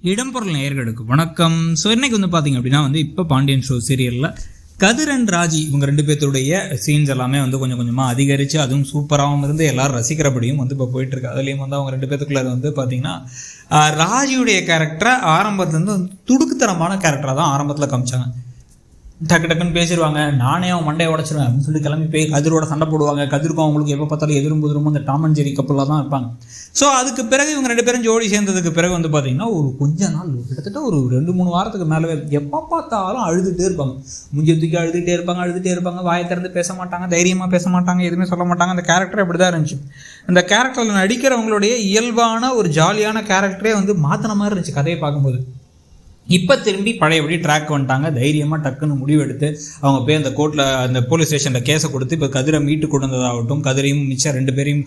இடம்பொருள் நேயர்களுக்கு வணக்கம். ஸோ இன்னைக்கு வந்து பார்த்தீங்க அப்படின்னா இப்போ பாண்டியன் ஷோ சீரியலில் கதிர் அண்ட் ராஜி இவங்க ரெண்டு பேர்த்துடைய சீன்ஸ் எல்லாமே கொஞ்சம் கொஞ்சமாக அதிகரித்து அதுவும் சூப்பராகவும் இருந்து எல்லாரும் ரசிக்கிறபடியும் இப்போ போயிட்டுருக்கு. அதுலேயும் அவங்க ரெண்டு பேர்த்துக்குள்ள பார்த்தீங்கன்னா ராஜியுடைய கேரக்டரை ஆரம்பத்துலேருந்து துடுக்குத்தனமான கேரக்டராக தான் ஆரம்பத்தில் காமிச்சாங்க. டக்கு டக்குன்னு பேசிடுவாங்க, நானே அவன் மண்டையை உடச்சிருவேன் அப்படின்னு சொல்லி கிளம்பி போய் கதிரோட சண்டை போடுவாங்க. கதிர்க்கும் அவங்களுக்கு எப்போ பார்த்தாலும் எதிரும் புதிரும் அந்த டாம் அண்ட் ஜெரி கப்பலாக தான் இருப்பாங்க. ஸோ அதுக்கு பிறகு இவங்க ரெண்டு பேரும் ஜோடி சேர்ந்ததுக்கு பிறகு பார்த்தீங்கன்னா ஒரு கொஞ்ச நாள் கிட்டத்தட்ட ஒரு 2-3 வாரத்துக்கு மேலே எப்போ பார்த்தாலும் அழுதுகிட்டே இருப்பாங்க. முஞ்சி தூக்கி அழுதுகிட்டே இருப்பாங்க, வாயை திறந்து பேச மாட்டாங்க, தைரியமாக பேச மாட்டாங்க, எதுவுமே சொல்ல மாட்டாங்க. அந்த கேரக்டர் அப்படி தான் இருந்துச்சு. அந்த கேரக்டரில் நடிக்கிறவங்களுடைய இயல்பான ஒரு ஜாலியான கேரக்டரே மாற்றின மாதிரி இருந்துச்சு கதையை பார்க்கும்போது. இப்போ திரும்பி பழையபடி ட்ராக் வந்துட்டாங்க. தைரியமாக டக்குன்னு முடிவெடுத்து அவங்க போய் அந்த கோர்ட்டில் அந்த போலீஸ் ஸ்டேஷனில் கேஸை கொடுத்து இப்போ கதிரை மீட்டு கொண்டு வந்ததாகட்டும், கதிரையும் மிச்சம் 2 பேரையும்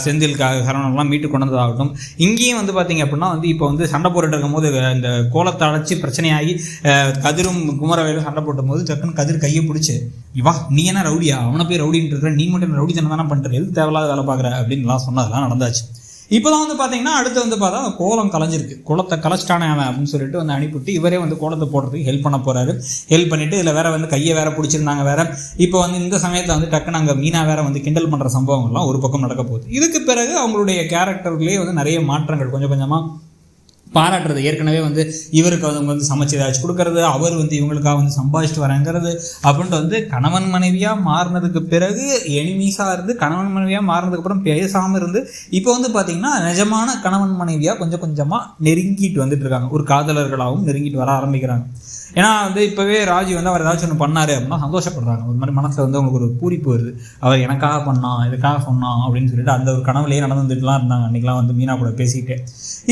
செந்தில் சரவணெல்லாம் மீட்டு கொண்டு வந்ததாகட்டும். இங்கேயும் பார்த்தீங்க அப்படின்னா இப்போ சண்டை போட்டுட்டு இருக்கும்போது இந்த கோலத்தை அழைச்சி பிரச்சனையாகி கதிரும் குமரவேலும் சண்டை போட்டும் போது டக்குன்னு கதிர் கையை பிடிச்சி, வா நீ என்ன ரவுடியா, அவனை போய் ரவுடின்னு இருக்கிற, நீ மட்டும் ரவுடி தானே பண்ணுற, எதுக்கு தேவையில்லாத வேலை பார்க்குற அப்படின்லாம் சொன்னதெல்லாம் நடந்தாச்சு. இப்போ தான் பார்த்தீங்கன்னா அடுத்து பார்த்தா கோலம் கலைஞ்சிருக்கு, குளத்தை கலைச்சிட்டானே அவன் அப்படின்னு சொல்லிட்டு அனுப்பிவிட்டு இவரே கோலத்தை போடுறதுக்கு ஹெல்ப் பண்ண போகிறாரு. ஹெல்ப் பண்ணிவிட்டு இதில் வேற கையை வேற பிடிச்சிருந்தாங்க வேற. இப்போ இந்த சமயத்தில் டக்குன்னு அங்கே மீனா வேற கிண்டல் பண்ணுற சம்பவங்கள்லாம் ஒரு பக்கம் நடக்க போகுது. இதுக்கு பிறகு அவங்களுடைய கேரக்டர்லேயே நிறைய மாற்றங்கள் கொஞ்சம் கொஞ்சமாக பாராட்டுறது. ஏற்கனவே இவருக்கு சமைச்சு ஏதாச்சும் கொடுக்கறது, அவர் இவங்களுக்காக சம்பாதிச்சுட்டு வரங்கிறது அப்படின்ட்டு கணவன் மனைவியாக மாறினதுக்கு பிறகு எனிமீஸாக இருந்து கணவன் மனைவியாக மாறினதுக்கு அப்புறம் பேசாமல் இருந்து இப்போ பார்த்தீங்கன்னா நிஜமான கணவன் மனைவியாக கொஞ்சம் கொஞ்சமாக நெருங்கிட்டு வந்துட்டு இருக்காங்க. ஒரு காதலர்களாகவும் நெருங்கிட்டு வர ஆரம்பிக்கிறாங்க. ஏன்னா இப்போவே ராஜி அவர் ஏதாச்சும் ஒன்று பண்ணார் அப்படின்னா சந்தோஷப்படுறாங்க. ஒரு மாதிரி மனசில் அவங்களுக்கு ஒரு பூரிப்பு வருது. அவர் எனக்காக பண்ணான், இதுக்காக சொன்னான் அப்படின்னு சொல்லிட்டு அந்த ஒரு கனவுலேயே நடந்துட்டுலாம் இருந்தாங்க. அன்றைக்கெலாம் மீனா கூட பேசிக்கிட்டு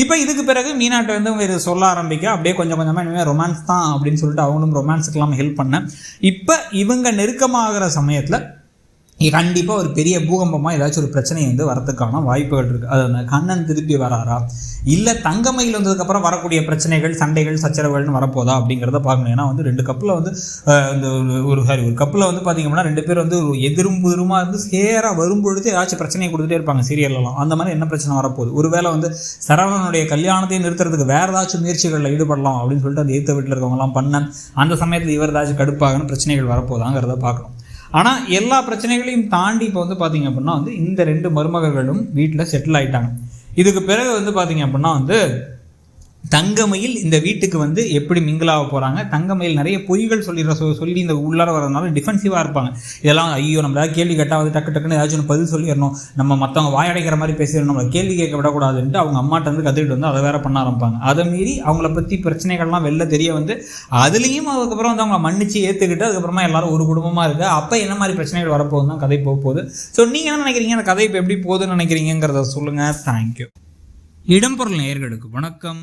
இப்போ இதுக்கு பிறகு மீனாட்டை இதை சொல்ல ஆரம்பிக்க அப்படியே கொஞ்சம் கொஞ்சமாக இனிமேல் ரொமான்ஸ் தான் அப்படின்னு சொல்லிட்டு அவங்களும் ரொமான்ஸுக்கெல்லாம் ஹெல்ப் பண்ணேன். இப்போ இவங்க நெருக்கமாகிற சமயத்தில் கண்டிப்பாக ஒரு பெரிய பூகம்பமாக ஏதாச்சும் ஒரு பிரச்சனை வரதுக்கான வாய்ப்புகள் இருக்குது. அது அந்த கண்ணன் திருப்பி வராரா, இல்லை தங்கமயில் வந்ததுக்கப்புறம் வரக்கூடிய பிரச்சனைகள், சண்டைகள், சச்சரவுகள்னு வரப்போதா அப்படிங்கிறத பார்க்கணும். ஏன்னா 2 கப்பில் இந்த ஒரு கப்பில் பார்த்திங்க அப்படின்னா 2 பேர் ஒரு எதிரும் புதிருமாக சேராக வரும்பொழுது ஏதாச்சும் பிரச்சனையை கொடுத்துட்டே இருப்பாங்க சீரியல்லாம். அந்த மாதிரி என்ன பிரச்சனை வரப்போகுது, ஒருவேளை சரவணனுடைய கல்யாணத்தை நிறுத்துறதுக்கு வேறு ஏதாச்சும் முயற்சிகளில் ஈடுபடலாம் அப்படின்னு சொல்லிட்டு அந்த எதிர்த்த வீட்டில் இருக்கவங்கலாம் பண்ண அந்த சமயத்தில் இவர் ஏதாச்சும் கடுப்பாகணும் பிரச்சனைகள் வரப்போதாங்கிறத பார்க்கணும். ஆனால் எல்லா பிரச்சனைகளையும் தாண்டி இப்போ பார்த்தீங்க அப்படின்னா இந்த 2 மருமகர்களும் வீட்டில் செட்டில் ஆகிட்டாங்க. இதுக்கு பிறகு பார்த்தீங்க அப்படின்னா தங்கமயில் இந்த வீட்டுக்கு எப்படி மிங்கிளாக போகிறாங்க. தங்கமயில் நிறைய பொய்கள் சொல்லி இந்த உள்ளார வரதுனால டிஃபென்சிவாக இருப்பாங்க. இதெல்லாம் ஐயோ நம்ம ஏதாவது கேள்வி கேட்டால் டக்கு டக்குன்னு ஏதாச்சும் ஒன்று பதில் சொல்லிடணும், நம்ம மற்றவங்க வாயடைக்கிற மாதிரி பேசிடணும், நம்மளை கேள்வி கேட்க விடக்கூடாதுன்ட்டு அவங்க அம்மாட்ட கற்றுக்கிட்டு அதை வேற பண்ண ஆரம்பிப்பாங்க. அதை மீறி அவங்கள பற்றி பிரச்சனைகள்லாம் வெளில தெரிய அதுலேயும் அதுக்கப்புறம் அவங்கள மன்னிச்சு ஏற்றுக்கிட்டு அதுக்கப்புறமா எல்லாரும் ஒரு குடும்பமாக இருக்குது. அப்போ என்ன மாதிரி பிரச்சனைகள் வரப்போகுது தான் கதை போகுது. ஸோ நீங்கள் என்ன நினைக்கிறீங்க, அந்த கதை இப்போ எப்படி போகுதுன்னு நினைக்கிறீங்கிறத சொல்லுங்கள். தேங்க்யூ. இடம்பொருள் நேயர்களுக்கு வணக்கம்.